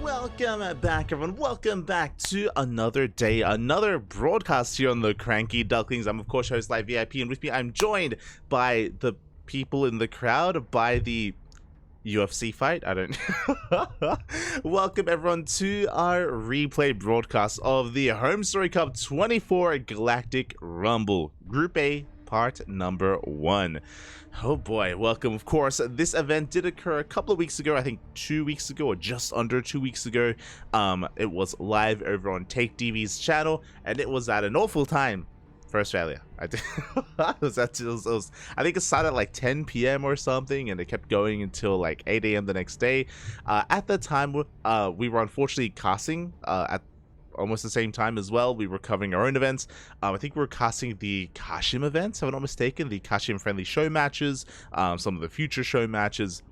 Welcome back, everyone. Welcome back to another day, another broadcast here on the CranKy Ducklings. I'm, of course, host Live VIP, and with me, I'm joined by the people in the crowd, by the UFC fight. I don't. Welcome, everyone, to our replay broadcast of the HomeStory Cup 24 Galactic Rumble Group A, part number 1. Oh boy, welcome. Of course, this event did occur a couple of weeks ago, I think 2 weeks ago, or just under 2 weeks ago. It was live over on Take DV's channel, and it was at an awful time for Australia. I think it started at like 10 p.m. or something, and it kept going until like 8 a.m. the next day. At the time, we were unfortunately casting at almost the same time as well. We were covering our own events. I think we were casting the Kashim events, if I'm not mistaken, the Kashim friendly show matches, some of the future show matches,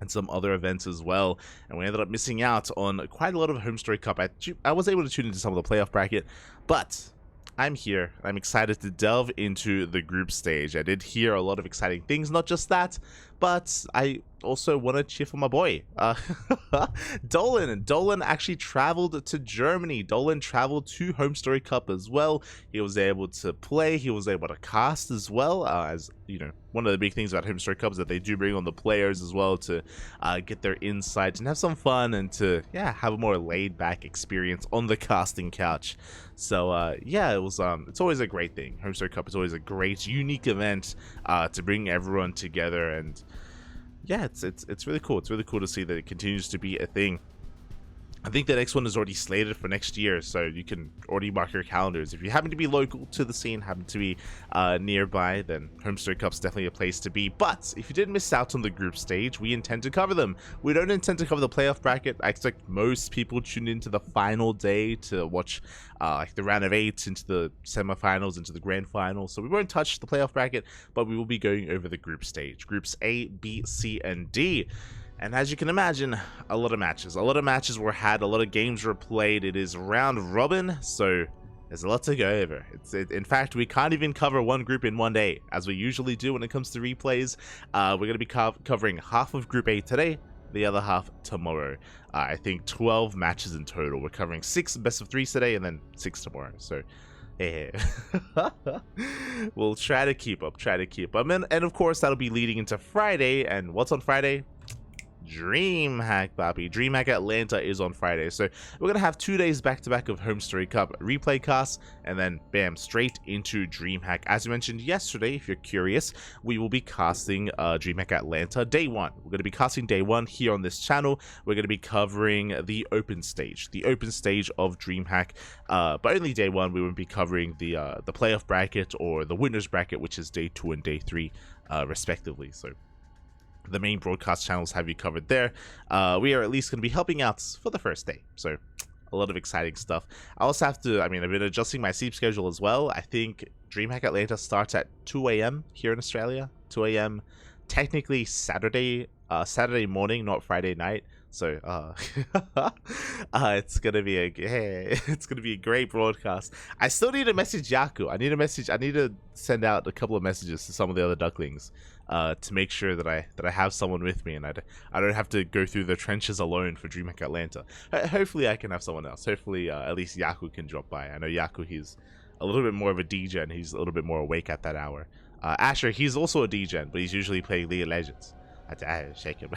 and some other events as well. And we ended up missing out on quite a lot of HomeStory Cup. I was able to tune into some of the playoff bracket, but I'm here. I'm excited to delve into the group stage. I did hear a lot of exciting things, not just that, but I also want to cheer for my boy, Dolan. Dolan actually traveled to Germany. Dolan traveled to HomeStory Cup as well. He was able to play. He was able to cast as well. As you know, one of the big things about HomeStory Cup is that they do bring on the players as well to get their insights and have some fun, and to have a more laid-back experience on the casting couch. So yeah, it was. It's always a great thing. HomeStory Cup is always a great, unique event to bring everyone together, and yeah, it's really cool. It's really cool to see that it continues to be a thing. I think the next one is already slated for next year, so you can already mark your calendars. If you happen to be local to the scene, happen to be nearby, then HomeStory Cup's definitely a place to be. But if you did miss out on the group stage, we intend to cover them. We don't intend to cover the playoff bracket. I expect most people tune into the final day to watch like the round of 8 into the semifinals, into the grand final. So we won't touch the playoff bracket, but we will be going over the group stage. Groups A, B, C, and D. And as you can imagine, a lot of matches were had, a lot of games were played. It is round robin, so there's a lot to go over. In fact, we can't even cover one group in one day, as we usually do when it comes to replays. We're going to be covering half of Group A today, the other half tomorrow. I think 12 matches in total. We're covering 6 best of 3s today, and then 6 tomorrow. So yeah. We'll try to keep up, and of course that'll be leading into Friday. And what's on Friday? DreamHack, papi. DreamHack Atlanta is on Friday, so we're gonna have 2 days back-to-back of HomeStory Cup replay casts, and then bam, straight into DreamHack. As we mentioned yesterday, if you're curious, we will be casting DreamHack Atlanta Day 1. We're gonna be casting Day 1 here on this channel. We're gonna be covering the open stage of DreamHack, but only Day 1. We won't be covering the playoff bracket or the winners bracket, which is Day 2 and Day 3, respectively. So the main broadcast channels have you covered there. We are at least going to be helping out for the first day, so a lot of exciting stuff. I also have to, I've been adjusting my sleep schedule as well. I think DreamHack Atlanta starts at 2 a.m. here in Australia. 2 a.m. technically Saturday morning, not Friday night. So it's gonna be a great broadcast. I still need to message Yaku. I need to send out a couple of messages to some of the other ducklings to make sure that I have someone with me, and I don't have to go through the trenches alone for DreamHack Atlanta. Hopefully I can have someone else. Hopefully at least Yaku can drop by. I know Yaku, he's a little bit more of a degen. He's a little bit more awake at that hour. Asher, he's also a degen, but he's usually playing League of Legends. I shaking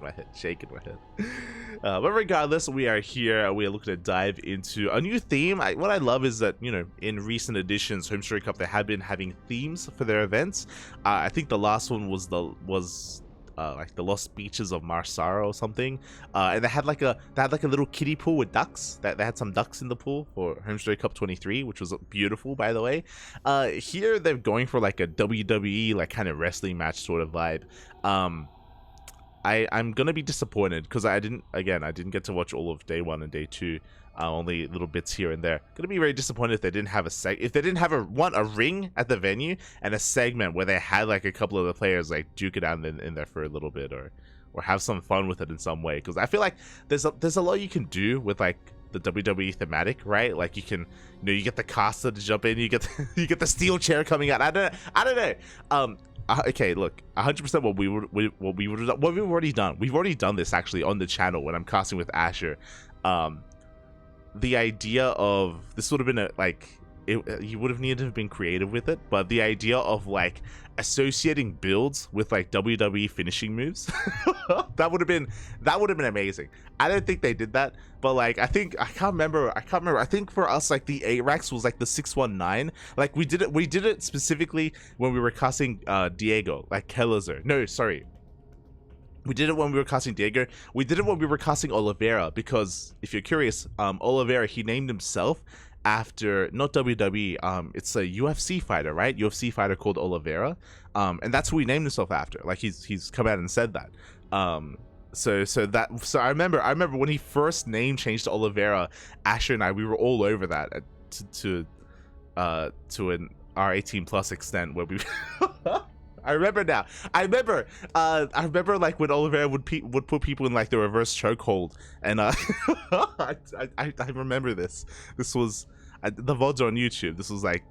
my head. But regardless, we are here. We are looking to dive into a new theme. What I love is that, in recent editions, HomeStory Cup, they have been having themes for their events. I think the last one was like the Lost Beaches of Marsara or something, and they had like a little kiddie pool with ducks. They had some ducks in the pool for HomeStory Cup 23, which was beautiful, by the way. Here they're going for like a WWE like kind of wrestling match sort of vibe. I'm gonna be disappointed because I didn't get to watch all of Day 1 and Day 2. Only little bits here and there. Gonna be very disappointed if they didn't have a ring at the venue and a segment where they had like a couple of the players like duke it out in there for a little bit, or have some fun with it in some way. Because I feel like there's a lot you can do with like the WWE thematic, right? Like you can, you get the caster to jump in, you get the steel chair coming out. I don't know. okay, look, 100% what we've already done. We've already done this actually on the channel when I'm casting with Asher. The idea of this would have been you would have needed to have been creative with it, but the idea of like associating builds with like WWE finishing moves, that would have been amazing. I don't think they did that, but like I can't remember. I think for us like the A-Rex was like the 619. Like we did it specifically when we were casting Diego, like Kellezer. No, sorry. We did it when we were casting Diego. We did it when we were casting Oliveira, because if you're curious, Oliveira, he named himself after, not WWE, it's a UFC fighter, right? UFC fighter called Oliveira. And that's who he named himself after. Like he's come out and said that. So I remember when he first name changed to Oliveira, Asher and I, we were all over that to an R18 plus extent where we I remember now. I remember like when Oliveira would put people in like the reverse chokehold, and I remember this. This was the VODs on YouTube. This was like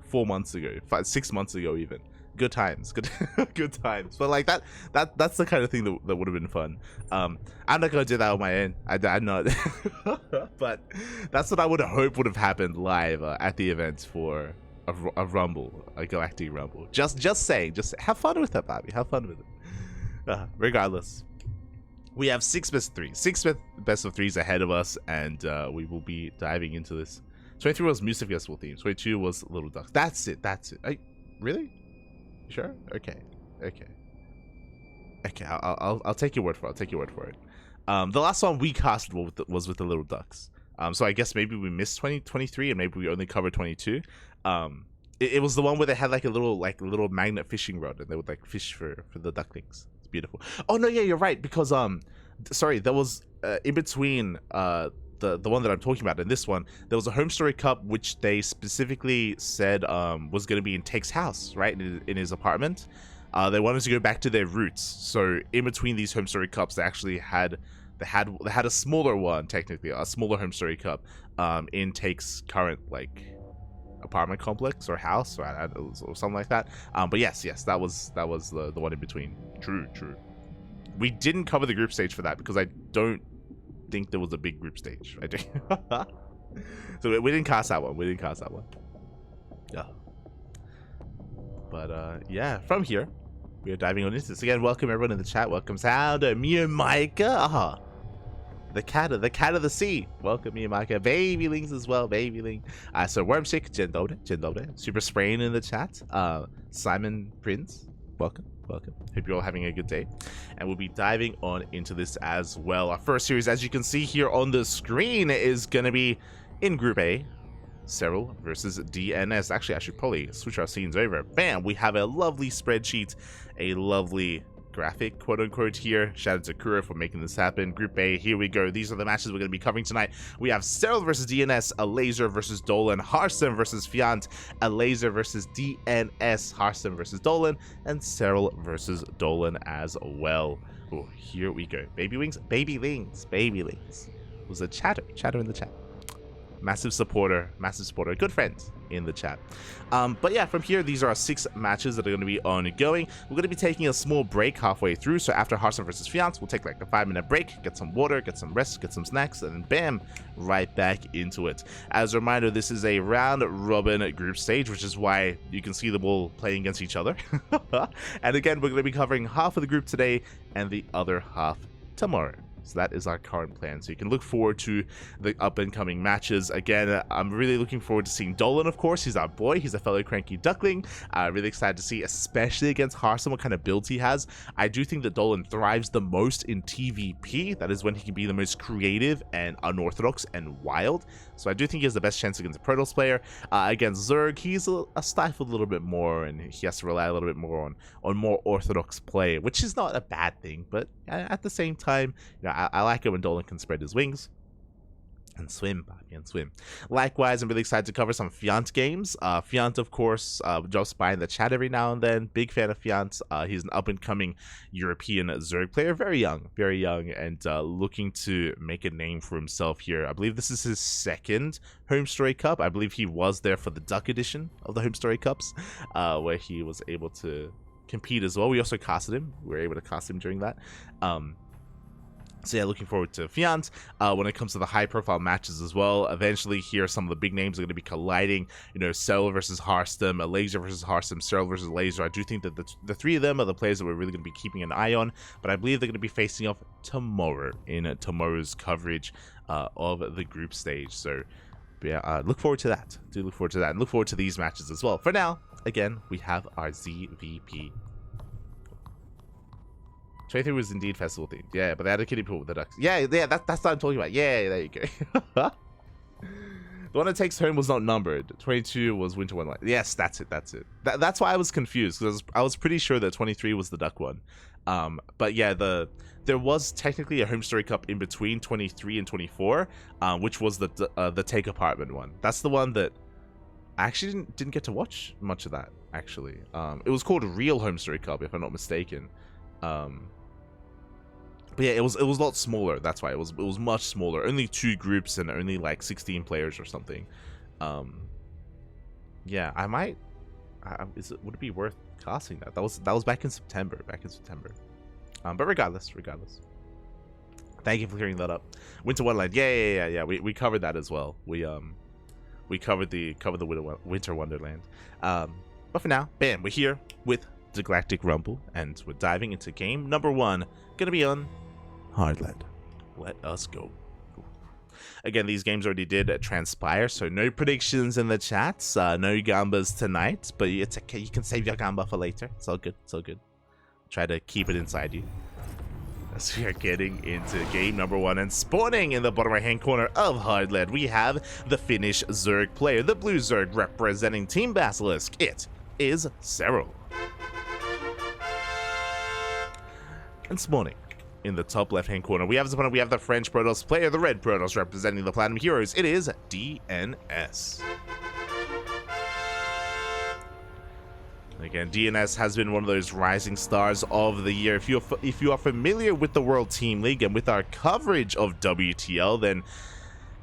4 months ago, 6 months ago even. Good times, good times. But like that's the kind of thing that would have been fun. I'm not gonna do that on my own. I'm not. But that's what I would hope would have happened live at the event for a rumble, a galactic rumble. Just saying, just have fun with it, Bobby. Have fun with it. Regardless, we have 6 best of threes ahead of us, and we will be diving into this. 23 was music festival theme. 22 was Little Ducks. That's it. Really? Sure. Okay. I'll take your word for it. The last one we cast was with the Little Ducks. So I guess maybe we missed 23 and maybe we only covered 22. It was the one where they had like a little magnet fishing rod, and they would like fish for the ducklings. It's beautiful. Oh no, yeah, you're right, because sorry, there was in between the one that I'm talking about and this one, there was a HomeStory Cup which they specifically said was going to be in Take's house, right, in his apartment. They wanted to go back to their roots, so in between these HomeStory Cups they actually had a smaller one, technically a smaller HomeStory Cup in Take's current like apartment complex or house or something like that. But yes, that was the one in between. True. We didn't cover the group stage for that because I don't think there was a big group stage. I think. So we didn't cast that one. Yeah. But yeah, from here we are diving on into this again. Welcome everyone in the chat. Welcome Sounder, Mia Micah. The cat of the sea. Welcome, Miyamaka. Baby Lings as well. Baby Ling. So Wormsick, Jendode. Super Sprain in the chat. Simon Prince. Welcome. Hope you're all having a good day. And we'll be diving on into this as well. Our first series, as you can see here on the screen, is going to be in Group A. Serral versus DnS. Actually, I should probably switch our scenes over. Bam! We have a lovely spreadsheet. A lovely graphic, quote unquote, here. Shout out to Kuro for making this happen. Group A, here we go. These are the matches we're going to be covering tonight. We have Serral versus DnS, a Laser versus Dolan, Harston versus Fiant, a Laser versus DnS, Harston versus Dolan, and Serral versus Dolan as well. Oh, here we go. Baby Lings. Was a chatter in the chat. Massive supporter, good friends in the chat. But yeah, from here, these are our 6 matches that are going to be ongoing. We're going to be taking a small break halfway through. So after Harston versus Fiance, we'll take like a 5-minute break, get some water, get some rest, get some snacks, and then bam, right back into it. As a reminder, this is a round robin group stage, which is why you can see them all playing against each other. And again, we're going to be covering half of the group today and the other half tomorrow. So that is our current plan. So you can look forward to the up-and-coming matches. Again, I'm really looking forward to seeing Dolan, of course. He's our boy. He's a fellow CranKy Duckling. Really excited to see, especially against Harston, what kind of builds he has. I do think that Dolan thrives the most in TvP. That is when he can be the most creative and unorthodox and wild. So I do think he has the best chance against a Protoss player. Against Zerg, he's stifled a little bit more, and he has to rely a little bit more on more orthodox play, which is not a bad thing. But at the same time, you know, I like it when Dolan can spread his wings and swim, Bobby, and swim. Likewise, I'm really excited to cover some Fiant games. Fiant, of course, drops by in the chat every now and then. Big fan of Fiant. He's an up-and-coming European Zerg player, very young, and looking to make a name for himself here. I believe this is his 2nd HomeStory Cup. I believe he was there for the Duck edition of the HomeStory Cups, where he was able to compete as well. We also casted him. We were able to cast him during that. So yeah, looking forward to Fiant. When it comes to the high-profile matches as well, eventually here some of the big names are going to be colliding. You know, Serral versus Hearthstone, Laser versus Hearthstone, Serral versus Laser. I do think that the three of them are the players that we're really going to be keeping an eye on. But I believe they're going to be facing off tomorrow in tomorrow's coverage of the group stage. So yeah, look forward to that. Do look forward to that, and look forward to these matches as well. For now, again, we have our ZvP. 23 was indeed festival themed. Yeah, but they had a kiddie pool with the ducks. Yeah, that's what I'm talking about. Yeah, there you go. The one that takes home was not numbered. 22 was Winter Wonderland. Yes, that's it. That's why I was confused, because I was pretty sure that 23 was the duck one. But yeah, there was technically a HomeStory Cup in between 23 and 24, which was the take apartment one. That's the one that I actually didn't get to watch much of that, actually. It was called Real HomeStory Cup, if I'm not mistaken. But yeah, it was a lot smaller. That's why it was much smaller. Only 2 groups and only like 16 players or something. Yeah, I might. Would it be worth casting that? That was back in September. But regardless. Thank you for clearing that up. Winter Wonderland. Yeah. We covered that as well. We covered the Winter Wonderland. But for now, bam, we're here with the Galactic Rumble, and we're diving into game number 1. Gonna be on Hardland. Let us go. Again, these games already did transpire, so no predictions in the chats, no gambas tonight, but it's okay. You can save your gamba for later. It's all good. Try to keep it inside you. As we are getting into game number 1 and spawning in the bottom right hand corner of Hardland, we have the Finnish Zerg player, the blue Zerg representing Team Basilisk. It is Serral. And spawning in the top left hand corner, we have the French Protoss player, the red Protoss representing the Platinum Heroes. It is DnS. Again, DnS has been one of those rising stars of the year. If you are familiar with the World Team League and with our coverage of WTL, then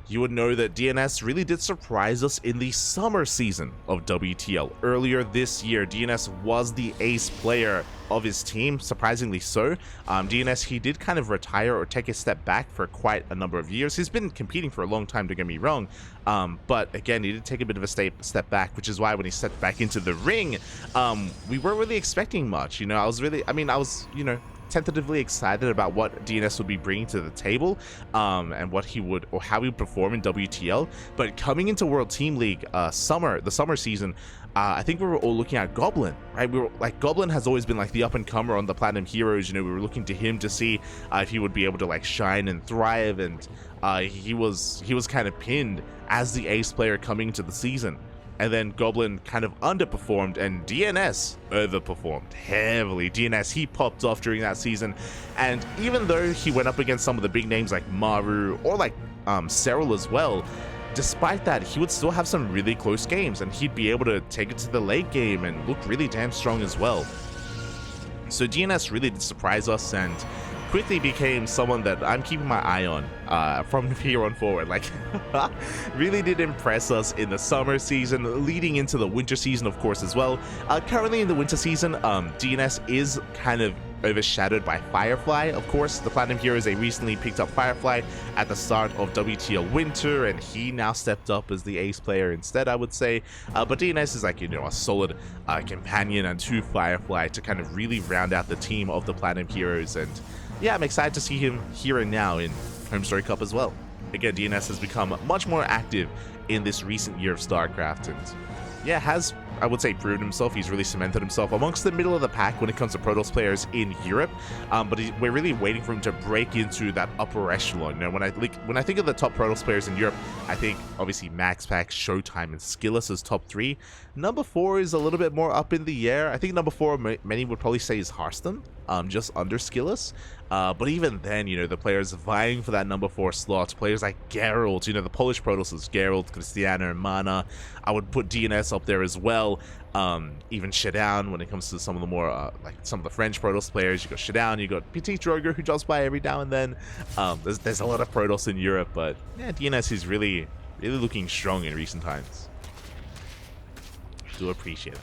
you would know that DnS really did surprise us in the summer season of WTL. Earlier this year, DnS was the ace player of his team, surprisingly so. DnS, he did kind of retire or take a step back for quite a number of years. He's been competing for a long time, don't get me wrong. But again, he did take a bit of a step back, which is why when he stepped back into the ring, we weren't really expecting much. You know, I was, you know, tentatively excited about what DnS would be bringing to the table, and what he would, or how he would perform in WTL. But coming into World Team League, the summer season, I think we were all looking at Goblin, right? We were like, Goblin has always been like the up and comer on the Platinum Heroes. You know, we were looking to him to see if he would be able to like shine and thrive, and he was kind of pinned as the ace player coming into the season. And then Goblin kind of underperformed, and DnS overperformed heavily. DnS, he popped off during that season, and even though he went up against some of the big names like Maru or like Serral as well, despite that, he would still have some really close games, and he'd be able to take it to the late game and look really damn strong as well. So DnS really did surprise us, and quickly became someone that I'm keeping my eye on from here on forward. Like, really did impress us in the summer season, leading into the winter season, of course, as well. Currently in the winter season, DnS is kind of overshadowed by Firefly. Of course, the Platinum Heroes, they recently picked up Firefly at the start of WTL Winter, and he now stepped up as the ace player instead, I would say. But DnS is like, you know, a solid companion unto Firefly to kind of really round out the team of the Platinum Heroes. And yeah, I'm excited to see him here and now in HomeStory Cup as well. Again, DnS has become much more active in this recent year of StarCraft, and yeah, has, I would say, proven himself. He's really cemented himself amongst the middle of the pack when it comes to Protoss players in Europe. But we're really waiting for him to break into that upper echelon. You know, when I think of the top Protoss players in Europe, I think obviously MaxPack, Showtime, and Skillus as top 3. Number 4 is a little bit more up in the air. I think number 4, many would probably say, is Hearthstone, just under Skillus. But even then, you know, the players vying for that number 4 slot, players like Geralt, you know, the Polish Protosses, Geralt, Christiana, and Mana. I would put DnS up there as well. Even Shadown when it comes to some of the more, like some of the French Protoss players. You got Shadown, you got Petit Droger, who drops by every now and then. There's a lot of Protoss in Europe, but yeah, DnS is really looking strong in recent times. Do appreciate it.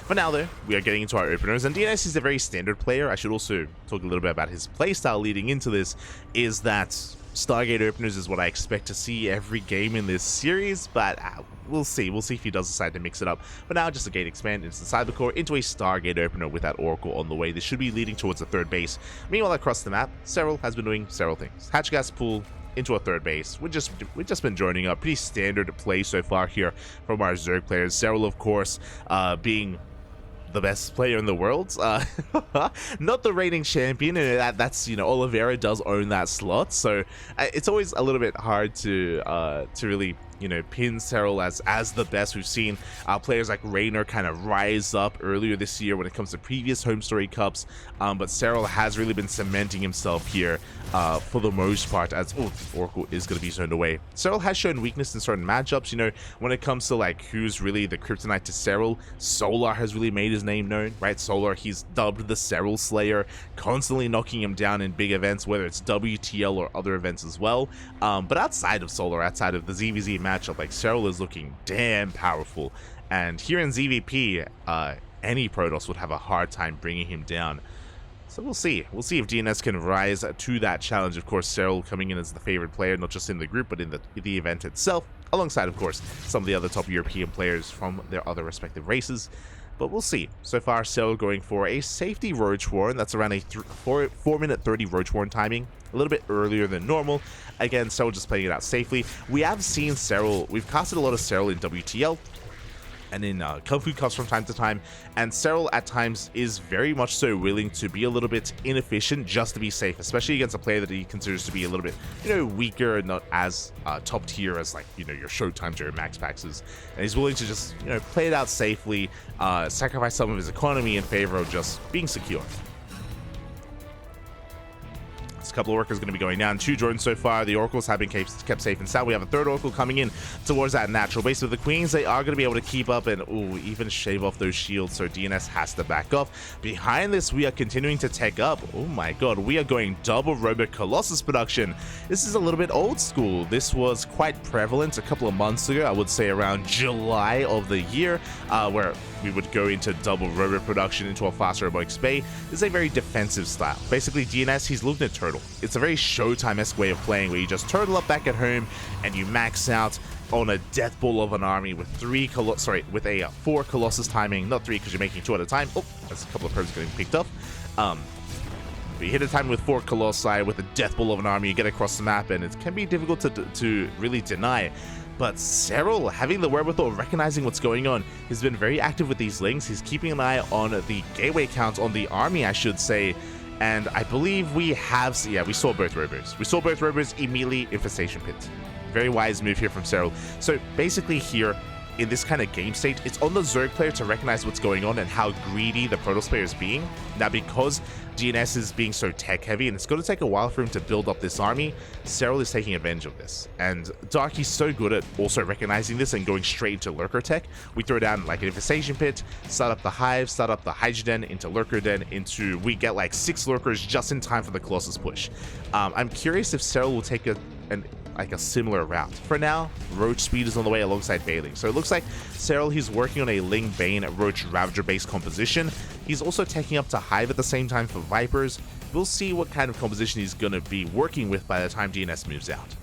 For now, though, we are getting into our openers, and DnS is a very standard player. I should also talk a little bit about his playstyle leading into this, is that Stargate openers is what I expect to see every game in this series, but we'll see. We'll see if he does decide to mix it up. For now, just a gate expand into the cybercore, into a Stargate opener with that Oracle on the way. This should be leading towards the third base. Meanwhile, across the map, Serral has been doing several things. Hatch gas pool into a third base. We've just been joining up. Pretty standard play so far here from our Zerg players. Serral, of course, being the best player in the world, not the reigning champion, and that's, you know, Oliveira does own that slot, so it's always a little bit hard to really, you know, pin Serral as the best. We've seen players like Raynor kind of rise up earlier this year when it comes to previous HomeStory Cups, but Serral has really been cementing himself here for the most part, as Oracle is going to be zoned away. Serral has shown weakness in certain matchups, you know, when it comes to like who's really the kryptonite to Serral. Solar has really made his name known, right? Solar, he's dubbed the Serral Slayer, constantly knocking him down in big events, whether it's WTL or other events as well. But outside of Solar, outside of the ZvZ matchup, like Serral is looking damn powerful, and here in ZvP, any Protoss would have a hard time bringing him down. So we'll see. We'll see if DnS can rise to that challenge. Of course, Serral coming in as the favorite player, not just in the group, but in the event itself, alongside, of course, some of the other top European players from their other respective races. But we'll see. So far, Serral going for a safety Roach Warren. That's around a 4-minute 30 Roach Warren timing. A little bit earlier than normal. Again, Serral just playing it out safely. We have seen Serral, we've casted a lot of Serral in WTL and in Kung Fu Cups from time to time, and Serral at times is very much so willing to be a little bit inefficient just to be safe, especially against a player that he considers to be a little bit, you know, weaker and not as top tier as, like, you know, your Showtimes or your Max Paxes, and he's willing to just, you know, play it out safely, sacrifice some of his economy in favor of just being secure. A couple of workers going to be going down. 2 drones so far. The Oracles have been kept safe and sound. We have a third Oracle coming in towards that natural base with the Queens. They are going to be able to keep up and even shave off those shields, so DnS has to back off. Behind this, we are continuing to tech up. Oh my god, we are going double Robo Colossus production. This is a little bit old school. This was quite prevalent a couple of months ago, I would say around July of the year, where we would go into double Robo production into a fast robotics bay. This is a very defensive style. Basically, DnS, he's looking at Turtle. It's a very Showtime-esque way of playing, where you just turtle up back at home and you max out on a death ball of an army with 4 Colossus timing. Not 3 because you're making 2 at a time. Oh, that's a couple of probes getting picked up. But you hit a time with 4 Colossi with a death ball of an army, you get across the map, and it can be difficult to really deny. But Serral, having the wherewithal, recognizing what's going on, has been very active with these links. He's keeping an eye on the gateway count on the army, I should say. And I believe we have, yeah, we saw both rovers. We saw both rovers immediately. Infestation Pit. Very wise move here from Serral. So basically here, in this kind of game state, it's on the Zerg player to recognize what's going on and how greedy the Protoss player is being. Now, because DnS is being so tech heavy and it's going to take a while for him to build up this army, Serral is taking advantage of this. And Darky's so good at also recognizing this and going straight into Lurker tech. We throw down like an Infestation Pit, start up the Hive, start up the Hydrogen into Lurker Den, we get like 6 Lurkers just in time for the Colossus push. I'm curious if Serral will take a similar route. For now, Roach Speed is on the way alongside Bailing. So it looks like Serral, he's working on a Ling Bane Roach Ravager based composition. He's also taking up to Hive at the same time for Vipers. We'll see what kind of composition he's going to be working with by the time DnS moves out.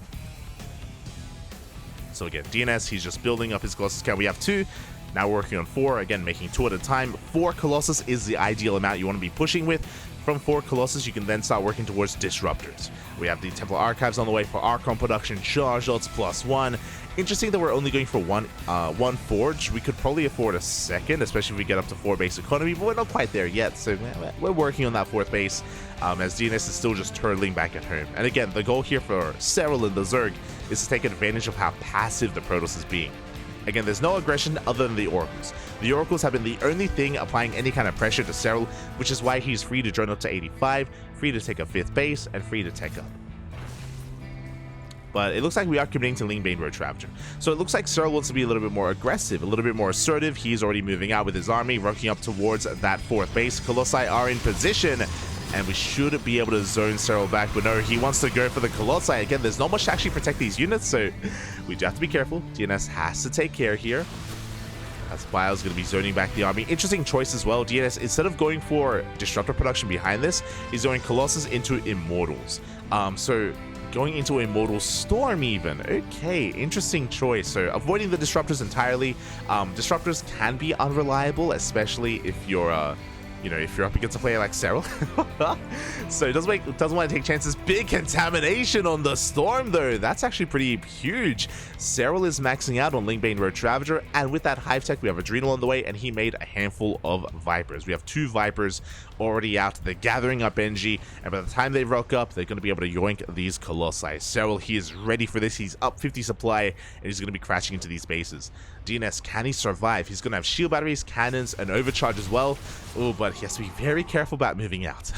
So again, DnS, he's just building up his Colossus count. We have 2. Now we're working on 4, again making 2 at a time. 4 Colossus is the ideal amount you want to be pushing with. From 4 Colossus, you can then start working towards Disruptors. We have the Templar Archives on the way for Archon production, Charge Lots +1. Interesting that we're only going for one Forge. We could probably afford a second, especially if we get up to 4 base economy, but we're not quite there yet, so we're working on that 4th base, as DnS is still just turtling back at home. And again, the goal here for Serral and the Zerg is to take advantage of how passive the Protoss is being. Again, there's no aggression other than the Oracles. The Oracles have been the only thing applying any kind of pressure to Serral, which is why he's free to drone up to 85, free to take a 5th base, and free to tech up. But it looks like we are committing to Ling Bane Roach Ravager. So it looks like Serral wants to be a little bit more aggressive, a little bit more assertive. He's already moving out with his army, working up towards that 4th base. Colossi are in position, and we should be able to zone Serral back, but no, he wants to go for the Colossi. Again, there's not much to actually protect these units, so we do have to be careful. DnS has to take care here. As Bio's going to be zoning back the army. Interesting choice as well. DnS, instead of going for Disruptor production behind this, he's going Colossus into Immortals. So going into Immortal Storm even. Okay, interesting choice. So avoiding the Disruptors entirely. Disruptors can be unreliable, especially if you're you know, if you're up against a player like Serral. So doesn't want to take chances. Big contamination on the Storm though. That's actually pretty huge. Serral is maxing out on Lingbane Roach Ravager, and with that Hive Tech we have Adrenal on the way, and he made a handful of Vipers. We have 2 Vipers already out. They're gathering up energy, and by the time they rock up, they're going to be able to yoink these Colossi. Serral, he is ready for this. He's up 50 supply, and he's going to be crashing into these bases. DnS, can he survive? He's going to have shield batteries, cannons, and overcharge as well. Oh, but he has to be very careful about moving out.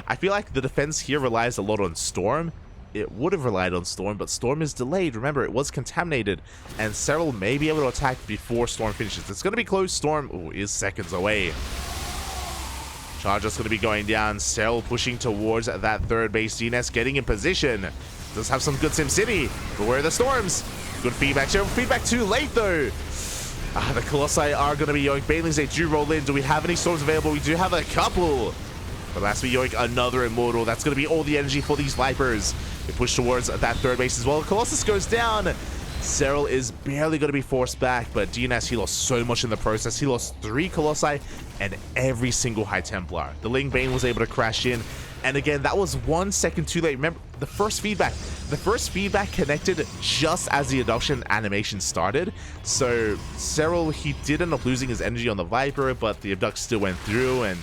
I feel like the defense here relies a lot on Storm. It would have relied on Storm, but Storm is delayed. Remember, it was contaminated, and Serral may be able to attack before Storm finishes. It's going to be close. Storm is seconds away. Charger's going to be going down. Serral pushing towards that third base. DnS getting in position. Does have some good SimCity, but where are the Storms? Good feedback. Feedback too late though. The Colossi are going to be yoinked. Banelings, they do roll in. Do we have any Storms available? We do have a couple. But last we yoink another Immortal. That's going to be all the energy for these Vipers. They push towards that third base as well. Colossus goes down. Serral is barely going to be forced back, but DnS, he lost so much in the process. He lost 3 Colossi and every single High Templar. The Ling Bane was able to crash in. And again, that was 1 second too late. Remember, the first feedback connected just as the adoption animation started. So Serral, he did end up losing his energy on the Viper, but the abduct still went through, and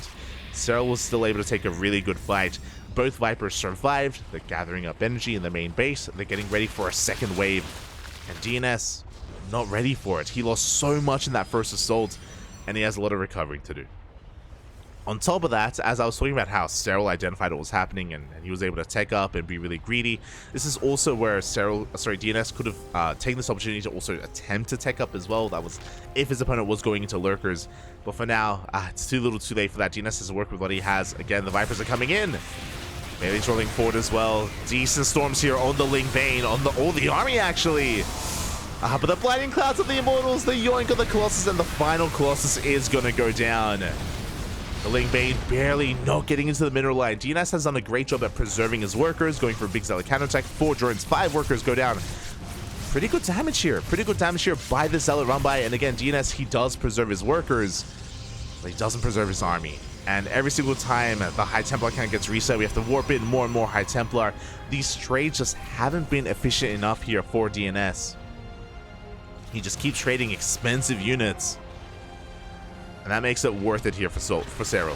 Serral was still able to take a really good fight. Both Vipers survived. They're gathering up energy in the main base. They're getting ready for a second wave. And DnS, not ready for it. He lost so much in that first assault, and he has a lot of recovering to do. On top of that, as I was talking about how Serral identified what was happening and he was able to tech up and be really greedy, this is also where DnS could have taken this opportunity to also attempt to tech up as well. That was if his opponent was going into lurkers. But for now, it's too little too late for that. DnS has to work with what he has. Again, the Vipers are coming in. Melee's rolling forward as well. Decent Storms here on the Ling Bane, on all the army actually. But the Blinding Clouds of the Immortals, the yoink of the Colossus, and the final Colossus is going to go down. The Ling Bane barely not getting into the mineral line. DnS has done a great job at preserving his workers, going for a big Zealot counterattack. 4 drones, 5 workers go down. Pretty good damage here. Pretty good damage here by the Zealot run by. And again, DnS, he does preserve his workers, but he doesn't preserve his army. And every single time the High Templar count gets reset, we have to warp in more and more High Templar. These trades just haven't been efficient enough here for DnS. He just keeps trading expensive units, and that makes it worth it here for Serral.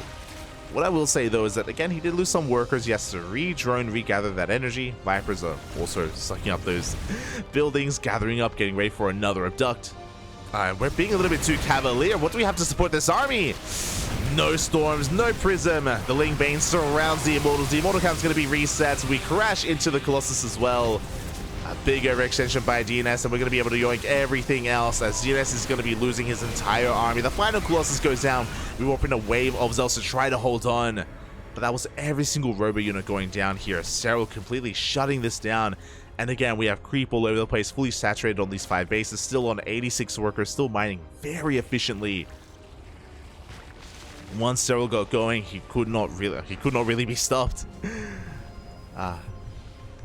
What I will say though is that again, he did lose some workers. He has to re-drone, regather that energy. Vipers are also sucking up those buildings, gathering up, getting ready for another abduct. We're being a little bit too cavalier. What do we have to support this army? No Storms, no Prism. The Ling Bane surrounds the Immortals. The Immortal count's going to be reset. We crash into the Colossus as well. A big overextension by DnS, and we're going to be able to yoink everything else as DnS is going to be losing his entire army. The final Colossus goes down. We warp in a wave of Zealots to try to hold on, but that was every single Robo unit going down here. Serral completely shutting this down, and again, we have creep all over the place, fully saturated on these 5 bases, still on 86 workers, still mining very efficiently. Once Serral got going, he could not really be stopped.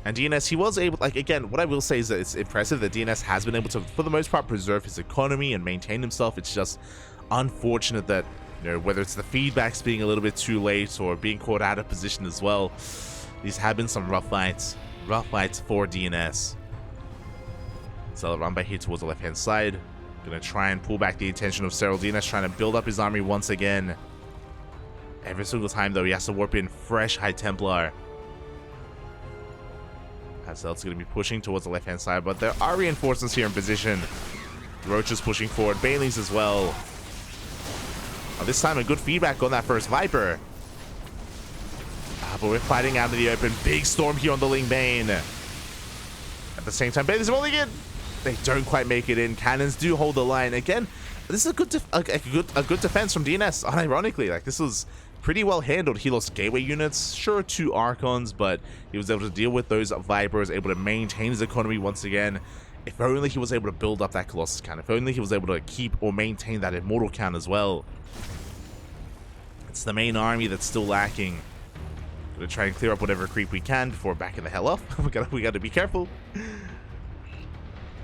And DnS, he was able, like, again, what I will say is that it's impressive that DnS has been able to, for the most part, preserve his economy and maintain himself. It's just unfortunate that, you know, whether it's the feedbacks being a little bit too late or being caught out of position as well, these have been some rough fights for DnS. So run by here towards the left-hand side. Gonna try and pull back the attention of Serral. DnS trying to build up his army once again. Every single time, though, he has to warp in fresh High Templar. Zealot's going to be pushing towards the left-hand side, but there are reinforcements here in position. Roach is pushing forward. Banelings as well. This time, a good feedback on that first Viper. But we're fighting out in the open. Big Storm here on the Ling Bane. At the same time, Banelings rolling in. They don't quite make it in. Cannons do hold the line. Again, this is a good defense from DnS, unironically. Like, this was pretty well handled. He lost gateway units, sure 2 Archons, but he was able to deal with those Vipers, able to maintain his economy once again. If only he was able to build up that Colossus count. If only he was able to keep or maintain that Immortal count as well. It's the main army that's still lacking. Gonna try and clear up whatever creep we can before backing the hell off. we gotta be careful.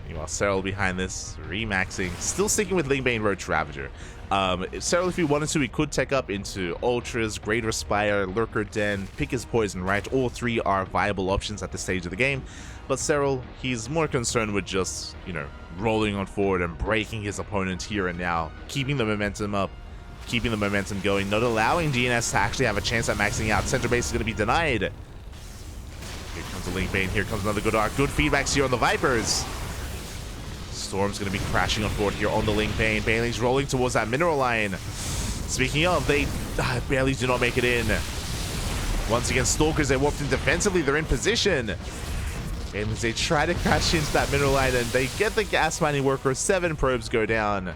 Meanwhile, Serral behind this, remaxing, still sticking with Lingbane Roach Ravager. Serral, if he wanted to, he could tech up into Ultras, Greater Spire, Lurker Den, pick his poison, right? All 3 are viable options at this stage of the game. But Serral, he's more concerned with just, you know, rolling on forward and breaking his opponent here and now, keeping the momentum up, keeping the momentum going, not allowing DnS to actually have a chance at maxing out. Center base is going to be denied. Here comes the Lingbane, here comes another good arc. Good feedbacks here on the Vipers. Storm's going to be crashing on board here on the Lingbane. Bailey's rolling towards that mineral line. Speaking of, they barely do not make it in. Once again, Stalkers, they warped in defensively. They're in position. Bailey's, they try to crash into that mineral line, and they get the gas mining worker. 7 probes go down.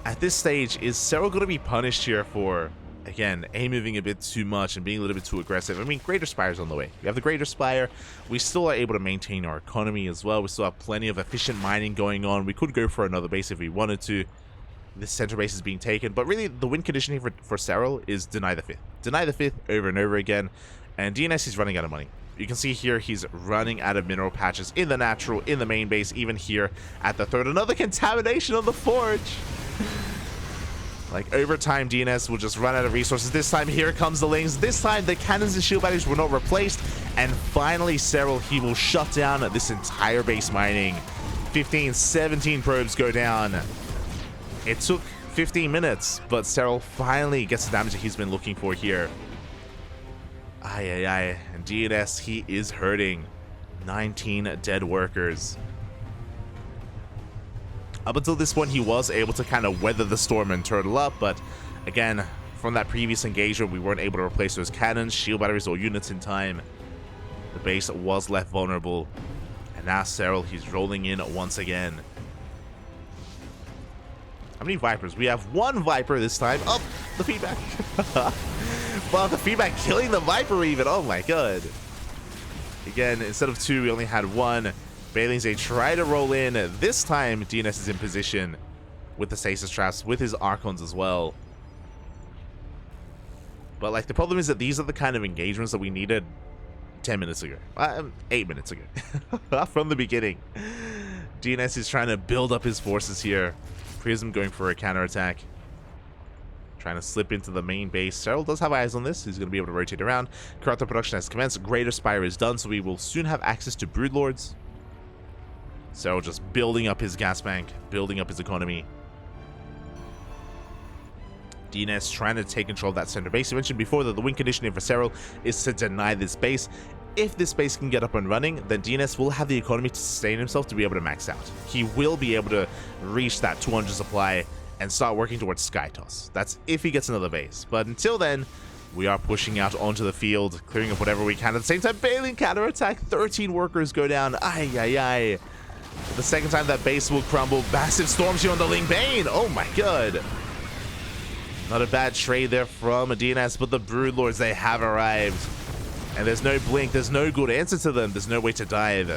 At this stage, is Serral going to be punished here for, again, A-moving a bit too much and being a little bit too aggressive? I mean, Greater Spire's on the way. We have the Greater Spire. We still are able to maintain our economy as well. We still have plenty of efficient mining going on. We could go for another base if we wanted to. This center base is being taken. But really, the win condition here for Serral is deny the 5th. Deny the 5th over and over again. And DnS is running out of money. You can see here he's running out of mineral patches in the natural, in the main base, even here at the 3rd. Another contamination on the forge. Like, over time, DnS will just run out of resources. This time, here comes the Lings. This time, the cannons and shield batteries were not replaced. And finally, Serral, he will shut down this entire base mining. 15, 17 probes go down. It took 15 minutes, but Serral finally gets the damage that he's been looking for here. And DnS, he is hurting. 19 dead workers. Up until this point, he was able to kind of weather the storm and turtle up, but again, from that previous engagement, we weren't able to replace those cannons, shield batteries, or units in time. The base was left vulnerable, and now Serral, he's rolling in once again. How many Vipers? We have 1 Viper this time. Oh, the feedback. Well, the feedback killing the Viper even. Oh my god. Again, instead of 2, we only had 1. Bailings, they try to roll in. This time, DnS is in position with the stasis traps, with his Archons as well. But, like, the problem is that these are the kind of engagements that we needed 10 minutes ago. 8 minutes ago. From the beginning. DnS is trying to build up his forces here. Prism going for a counterattack. Trying to slip into the main base. Serral does have eyes on this. He's going to be able to rotate around. Corruptor production has commenced. Greater Spire is done, so we will soon have access to Broodlords. Serral just building up his gas bank, building up his economy. DnS trying to take control of that center base. I mentioned before that the win conditioning for Serral is to deny this base. If this base can get up and running, then DnS will have the economy to sustain himself to be able to max out. He will be able to reach that 200 supply and start working towards Sky Toss. That's if he gets another base. But until then, we are pushing out onto the field, clearing up whatever we can. At the same time, Bailey counterattack. 13 workers go down. The second time that base will crumble. Massive storms here on the Lingbane. Oh my god. Not a bad trade there from DnS, but the Broodlords, they have arrived. And there's no blink. There's no good answer to them. There's no way to dive.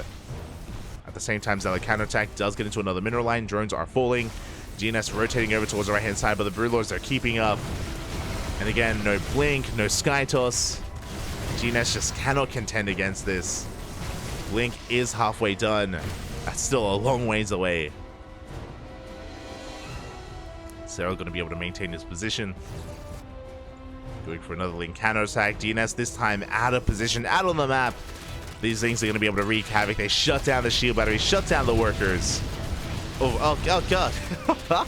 At the same time, Zealot counterattack does get into another mineral line. Drones are falling. DnS rotating over towards the right-hand side, but the Broodlords are keeping up. And again, no blink, no sky toss. DnS just cannot contend against this. Blink is halfway done. That's still a long ways away. Serral going to be able to maintain his position. Going for another link counterattack. DnS this time out of position, out on the map. These things are going to be able to wreak havoc. They shut down the shield battery, shut down the workers. Oh god.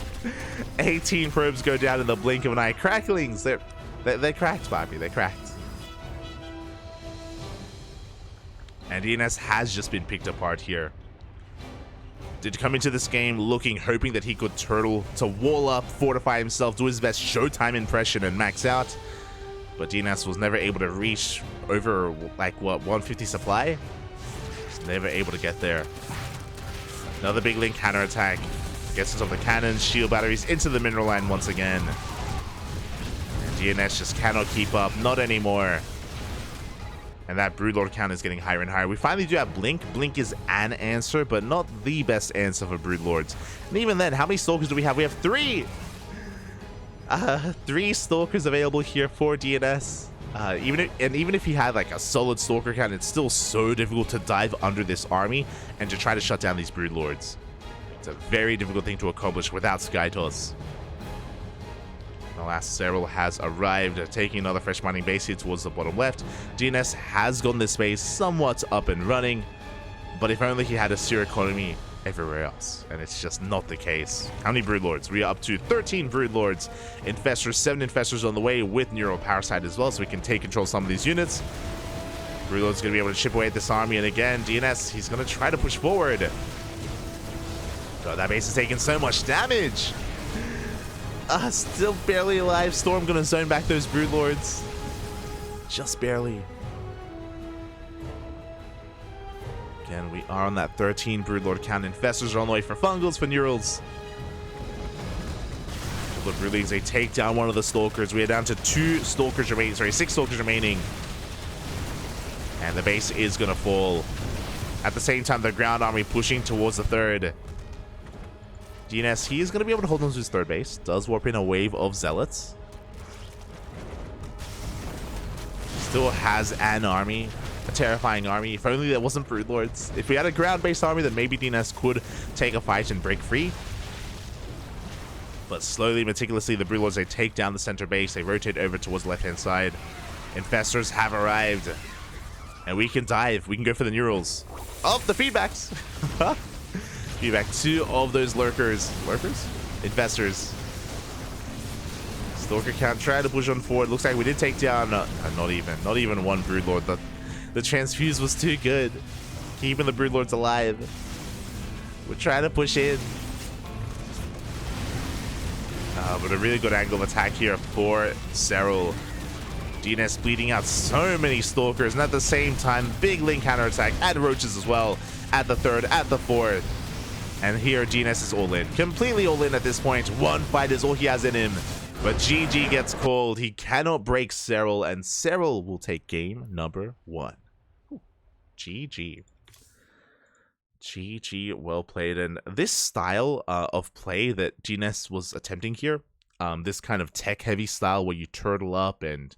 18 probes go down in the blink of an eye. Cracklings, they're cracked, Bobby. They're cracked. And DnS has just been picked apart here. Did come into this game hoping that he could turtle to wall up, fortify himself, do his best Showtime impression, and max out. But DnS was never able to reach over, like, what, 150 supply? Just never able to get there. Another big link counterattack. Gets into the cannons, shield batteries, into the mineral line once again. DnS just cannot keep up. Not anymore. And that Broodlord count is getting higher and higher. We finally do have Blink. Blink is an answer, but not the best answer for Broodlords. And even then, how many Stalkers do we have? We have 3! 3 Stalkers available here for DnS. Even if he had like a solid Stalker count, it's still so difficult to dive under this army and to try to shut down these Broodlords. It's a very difficult thing to accomplish without Skytoss. Alas, Serral has arrived, taking another fresh mining base here towards the bottom left. DnS has gotten this base somewhat up and running, but if only he had a sewer economy everywhere else, and it's just not the case. How many Broodlords? We are up to 13 Broodlords. Infestors, 7 Infestors on the way with Neural Parasite as well, so we can take control of some of these units. Broodlord's going to be able to chip away at this army, and again, DnS, he's going to try to push forward. God, that base is taking so much damage. Still barely alive. Storm going to zone back those Broodlords. Just barely. Again, we are on that 13 Broodlord count. Infestors are on the way for Fungals, for Neurals. The Broodlings, they take down one of the Stalkers. We are down to 2 Stalkers remaining. Sorry, 6 Stalkers remaining. And the base is going to fall. At the same time, the ground army pushing towards the 3rd. DnS, he is going to be able to hold on to his 3rd base. Does warp in a wave of Zealots. Still has an army. A terrifying army. If only there wasn't Broodlords. If we had a ground-based army, then maybe DnS could take a fight and break free. But slowly, meticulously, the Broodlords, they take down the center base. They rotate over towards the left-hand side. Infestors have arrived. And we can dive. We can go for the Neurals. Oh, the feedbacks! Feedback 2 of those lurkers. Lurkers? Infestors. Stalker count trying to push on forward. Looks like we did take down not even one Broodlord. The transfuse was too good. Keeping the Broodlords alive. We're trying to push in. But a really good angle of attack here for Serral. DnS bleeding out so many Stalkers, and at the same time, big Link counterattack and Roaches as well. At the 3rd, at the 4th. And here, DnS is all in. Completely all in at this point. One fight is all he has in him. But GG gets called. He cannot break Serral, and Serral will take game number 1. GG. GG, well played. And this style of play that DnS was attempting here, this kind of tech-heavy style where you turtle up and,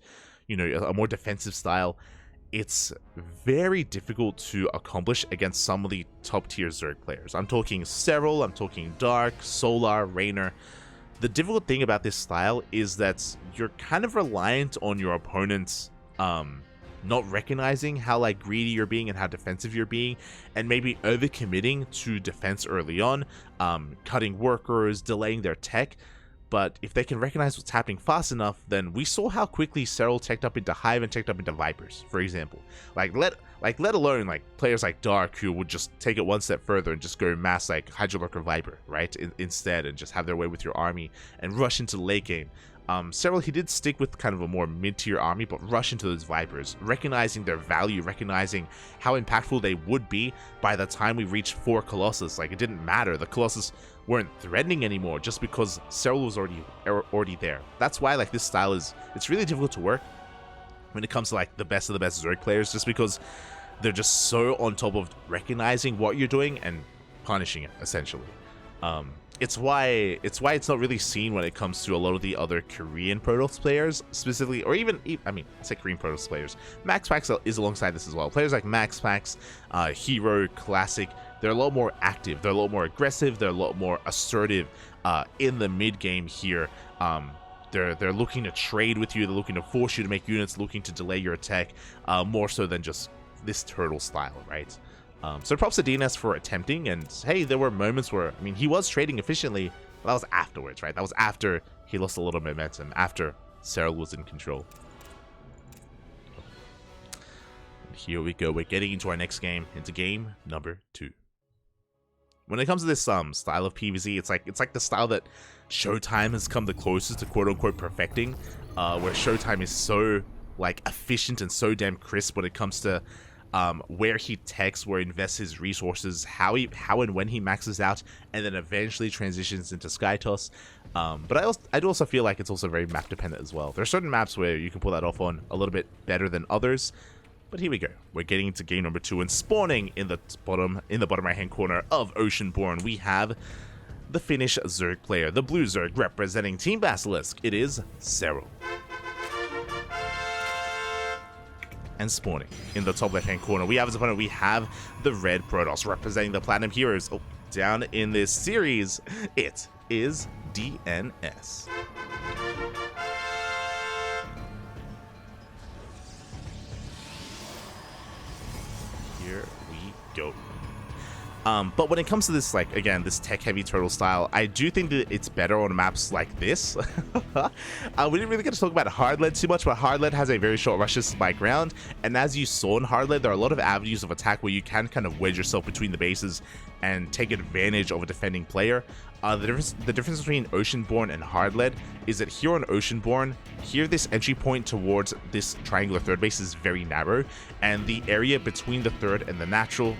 you know, a more defensive style, it's very difficult to accomplish against some of the top-tier Zerg players. I'm talking Serral, I'm talking Dark, Solar, Raynor. The difficult thing about this style is that you're kind of reliant on your opponent's not recognizing how like greedy you're being and how defensive you're being, and maybe overcommitting to defense early on, cutting workers, delaying their tech. But if they can recognize what's happening fast enough, then we saw how quickly Serral teched up into Hive and teched up into Vipers, for example. Let alone like players like Dark, who would just take it one step further and just go mass like Hydrolurker Viper, right? Instead, and just have their way with your army and rush into the late game. Serral, he did stick with kind of a more mid-tier army, but rush into those Vipers, recognizing their value, recognizing how impactful they would be by the time we reached 4 Colossus. Like, it didn't matter. The Colossus weren't threatening anymore just because Serral was already there. That's why, like, this style it's really difficult to work when it comes to, like, the best of the best Zerg players, just because they're just so on top of recognizing what you're doing and punishing it, essentially. It's why it's not really seen when it comes to a lot of the other Korean Protoss players, specifically, or even I mean, I say Korean Protoss players. MaxPax is alongside this as well. Players like MaxPax, Hero, Classic, they're a lot more active, they're a lot more aggressive, they're a lot more assertive in the mid game here. They're looking to trade with you, they're looking to force you to make units, looking to delay your attack, more so than just this turtle style, right? So props to DnS for attempting, and hey, there were moments where, I mean, he was trading efficiently, but that was afterwards, right? That was after he lost a little momentum, after Serral was in control. And here we go, we're getting into our next game, into game number 2. When it comes to this style of PvZ, it's like the style that Showtime has come the closest to quote-unquote perfecting, where Showtime is so like efficient and so damn crisp when it comes to where he techs, where he invests his resources, how and when he maxes out, and then eventually transitions into Skytoss. But I do also feel like it's also very map dependent as well. There are certain maps where you can pull that off on a little bit better than others. But here we go. We're getting into game number 2 and spawning in the bottom right hand corner of Oceanborn. We have the Finnish Zerg player, the blue Zerg representing Team Basilisk. It is Serral. And spawning in the top left hand corner, we have as opponent, we have the red Protoss representing the Platinum Heroes. Oh, down in this series, it is DnS. Here we go. But when it comes to this, like, again, this tech-heavy turtle style, I do think that it's better on maps like this. We didn't really get to talk about hard lead too much, but hard lead has a very short rush distance by ground, and as you saw in hard lead, there are a lot of avenues of attack where you can kind of wedge yourself between the bases and take advantage of a defending player. The difference between Oceanborn and hard lead is that here on Oceanborn, here this entry point towards this triangular third base is very narrow, and the area between the third and the natural,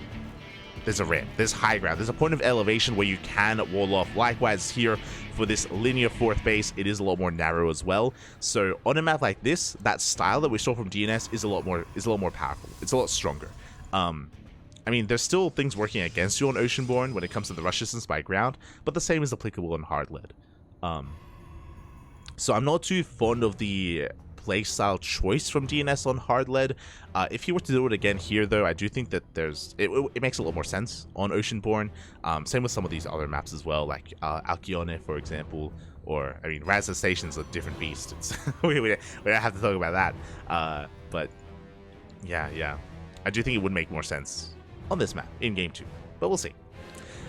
there's a ramp, there's high ground, there's a point of elevation where you can wall off. Likewise here for this linear fourth base, it is a lot more narrow as well. So on a map like this, that style that we saw from DnS is a lot more powerful. It's a lot stronger. I mean, there's still things working against you on Oceanborn when it comes to the rush distance by ground, but the same is applicable on hard lead. So I'm not too fond of the playstyle choice from DnS on hard lead. If you were to do it again here, though, I do think that it makes a lot more sense on Oceanborn. Same with some of these other maps as well, like Alkyone, for example, or, I mean, Razza Station's a different beast. It's we don't have to talk about that. But yeah, I do think it would make more sense on this map in game 2, but we'll see.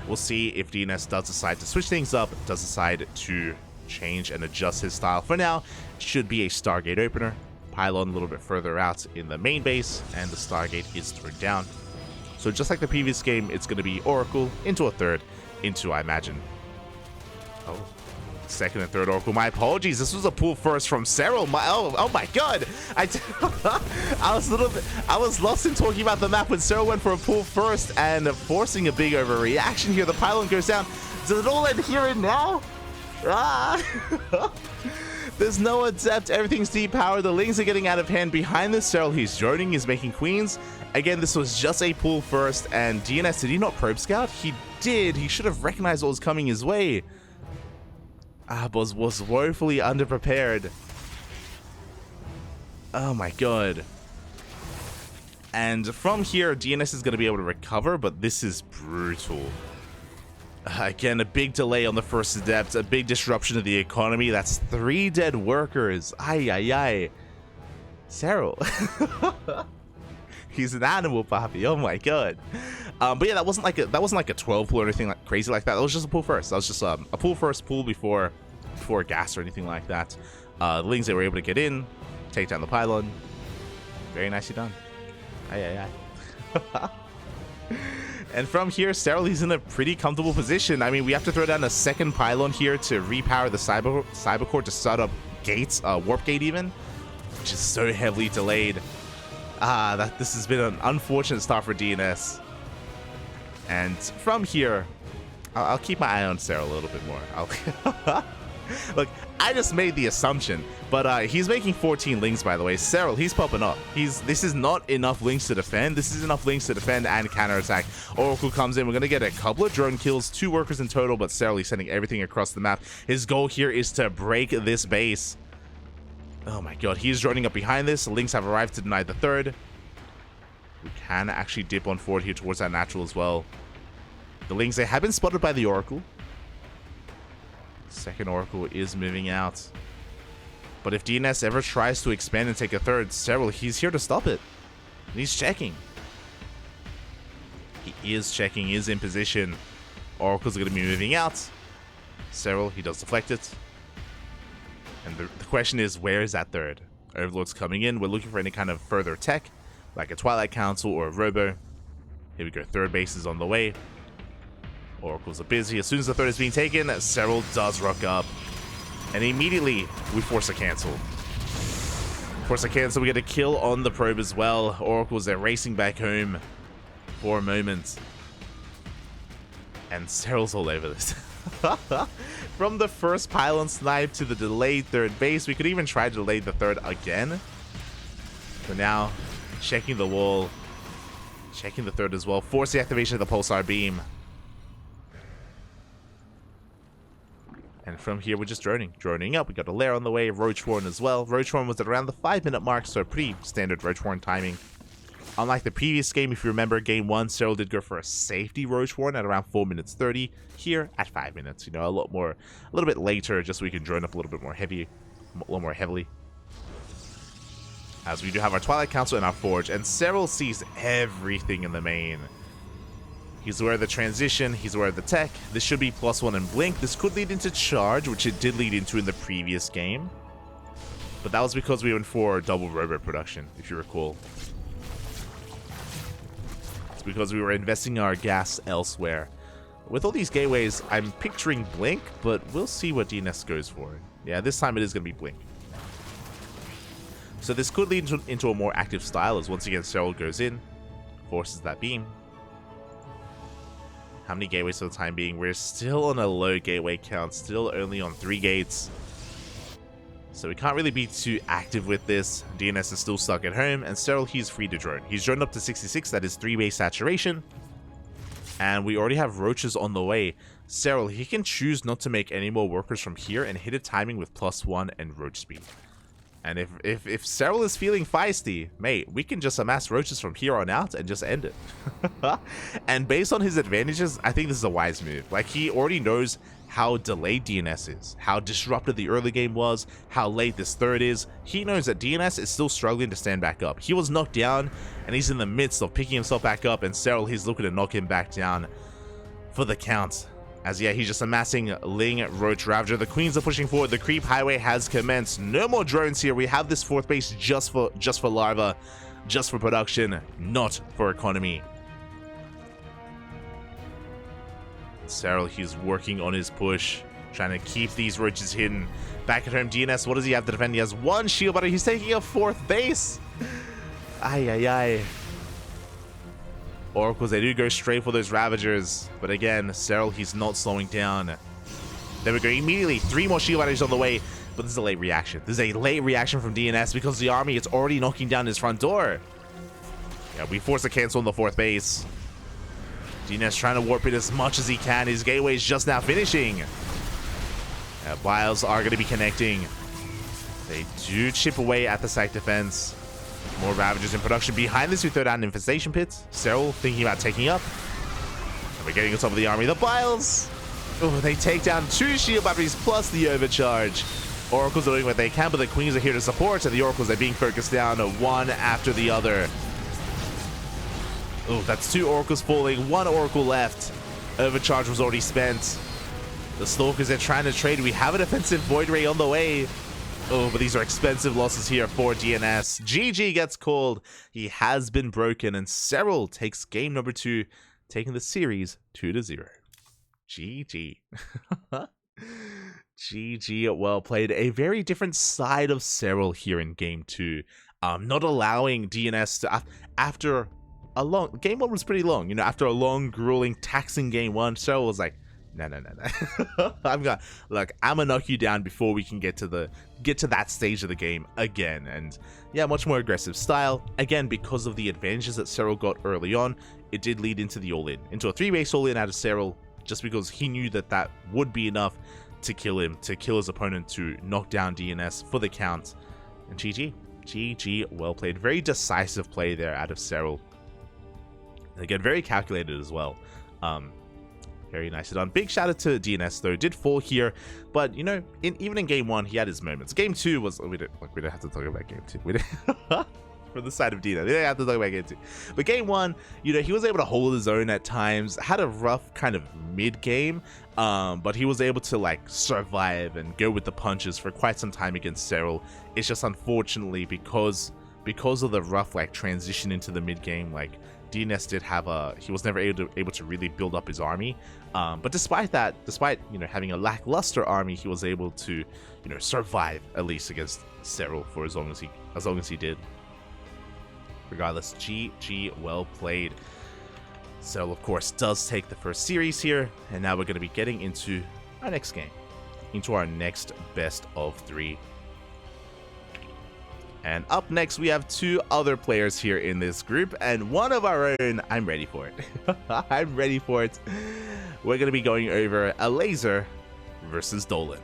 We'll see if DnS does decide to switch things up, does decide to change and adjust his style. For now, should be a Stargate opener, pylon a little bit further out in the main base, and the Stargate is turned down. So just like the previous game, it's going to be Oracle into a third, into, I imagine, second and third Oracle. My apologies, this was a pull first from Serral. Oh my god, I was lost in talking about the map when Serral went for a pull first and forcing a big overreaction here. The pylon goes down. Does it all end here and now? There's no adept, everything's depowered, the Lings are getting out of hand. Behind this, Serral, he's droning, he's making queens. Again, this was just a pull first, and DnS, did he not probe scout? He did. He should have recognized what was coming his way. Was woefully underprepared. Oh my god. And from here, DnS is going to be able to recover, but this is brutal. Again, a big delay on the first adept, a big disruption of the economy. That's 3 dead workers. Ay. Serral. He's an animal, Papi. Oh my god. But yeah, that wasn't like a 12 pull or anything like crazy like that. That was just a pull first. That was just a pull first, pull before gas or anything like that. The Lings, they were able to get in, take down the pylon. Very nicely done. Ay. And from here, Serral, he's in a pretty comfortable position. I mean, we have to throw down a second pylon here to repower the cyber core to start up gates, warp gate even, which is so heavily delayed. This has been an unfortunate start for DnS. And from here, I'll keep my eye on Serral a little bit more. Look, I just made the assumption, but he's making 14 Lings, by the way. Serral, he's popping up. This is not enough Lings to defend. This is enough Lings to defend and counterattack. Oracle comes in. We're going to get a couple of drone kills, 2 workers in total, but Serral, he's sending everything across the map. His goal here is to break this base. Oh my god, he's droning up behind this. Lings have arrived to deny the third. We can actually dip on forward here towards that natural as well. The Lings, they have been spotted by the Oracle. Second Oracle is moving out. But if DnS ever tries to expand and take a third, Serral, he's here to stop it. And he's checking. He is checking, he is in position. Oracle's going to be moving out. Serral, he does deflect it. And the question is, where is that third? Overlord's coming in. We're looking for any kind of further tech, like a Twilight Council or a Robo. Here we go, third base is on the way. Oracles are busy. As soon as the third is being taken, Serral does rock up. And immediately, we force a cancel. Force a cancel, we get a kill on the probe as well. Oracles, they're racing back home for a moment. And Serral's all over this. From the first pylon snipe to the delayed third base, we could even try to delay the third again. But now, checking the wall, checking the third as well, force the activation of the pulsar beam. And from here, we're just droning up. We got a lair on the way, Roach Warren as well. Roach Warren was at around the 5-minute mark, so pretty standard Roach Warren timing. Unlike the previous game, if you remember, game 1, Serral did go for a safety Roach Warren at around 4 minutes 30. Here, at 5 minutes, you know, a little bit later, just so we can drone up a little more heavily. As we do have our Twilight Council and our Forge, and Serral sees everything in the main. He's aware of the transition, he's aware of the tech. This should be +1 in Blink. This could lead into Charge, which it did lead into in the previous game. But that was because we went for double robo production, if you recall. It's because we were investing our gas elsewhere. With all these gateways, I'm picturing Blink, but we'll see what DnS goes for. Yeah, this time it is going to be Blink. So this could lead into a more active style, as once again Serral goes in, forces that beam. How many gateways for the time being? We're still on a low gateway count, still only on 3 gates. So we can't really be too active with this. DnS is still stuck at home, and Serral, he's free to drone. He's droned up to 66, that is 3-way saturation. And we already have roaches on the way. Serral, he can choose not to make any more workers from here and hit a timing with +1 and roach speed. And if Serral is feeling feisty, mate, we can just amass roaches from here on out and just end it. And based on his advantages, I think this is a wise move. Like, he already knows how delayed DnS is, how disrupted the early game was, how late this third is. He knows that DnS is still struggling to stand back up. He was knocked down, and he's in the midst of picking himself back up, and Serral, he's looking to knock him back down for the count. As yeah, he's just amassing Ling, Roach, Ravager. The Queens are pushing forward. The creep highway has commenced. No more drones here. We have this 4th base just for larva, just for production, not for economy. Serral, he's working on his push, trying to keep these roaches hidden. Back at home, DnS, what does he have to defend? He has 1 shield, but he's taking a 4th base. Ay, ay, ay. Oracles, they do go straight for those Ravagers, but again, Serral, he's not slowing down. There we go, immediately 3 more shield batteries on the way, but this is a late reaction. This is a late reaction from DnS because the army is already knocking down his front door. Yeah, we force a cancel on the 4th base. DnS trying to warp it as much as he can. His gateway is just now finishing. Biles are going to be connecting. They do chip away at the site defense. More Ravagers in production. Behind this, we throw down Infestation Pits. Serral thinking about taking up. And we're getting on top of the army. The Biles! Oh, they take down 2 shield batteries plus the overcharge. Oracles are doing what they can, but the Queens are here to support, and the Oracles are being focused down one after the other. Oh, that's 2 Oracles falling. 1 Oracle left. Overcharge was already spent. The Stalkers are trying to trade. We have a defensive Void Ray on the way. Oh, but these are expensive losses here for DnS. GG gets called. He has been broken, and Serral takes game number 2, taking the series 2-0. GG. GG, well played. A very different side of Serral here in game 2. Not allowing DnS to, after a long, game 1 was pretty long, you know, after a long, grueling, taxing game 1, Serral was like, no. I'm gonna knock you down before we can get to that stage of the game again. And yeah, much more aggressive style. Again, because of the advantages that Serral got early on, it did lead into the all-in, into a 3-base all-in out of Serral, just because he knew that that would be enough to kill him, to kill his opponent, to knock down DnS for the count. And GG, well played. Very decisive play there out of Serral. And again, very calculated as well. Very nicely done. Big shout out to DnS though. Did fall here, but you know, even in game 1, he had his moments. Game 2 was we don't have to talk about game 2. We don't from the side of DnS, we don't have to talk about game 2. But game 1, you know, he was able to hold his own at times. Had a rough kind of mid game, but he was able to like survive and go with the punches for quite some time against Serral. It's just unfortunately because of the rough like transition into the mid game, like DnS did have he was never able to really build up his army. But despite that, despite having a lackluster army, he was able to survive at least against Serral for as long as he did. Regardless, GG, well played. Serral, of course, does take the first series here, and now we're going to be getting into our next game, into our next best of 3. And up next, we have 2 other players here in this group, and one of our own. I'm ready for it. I'm ready for it. We're going to be going over a laser versus Dolan.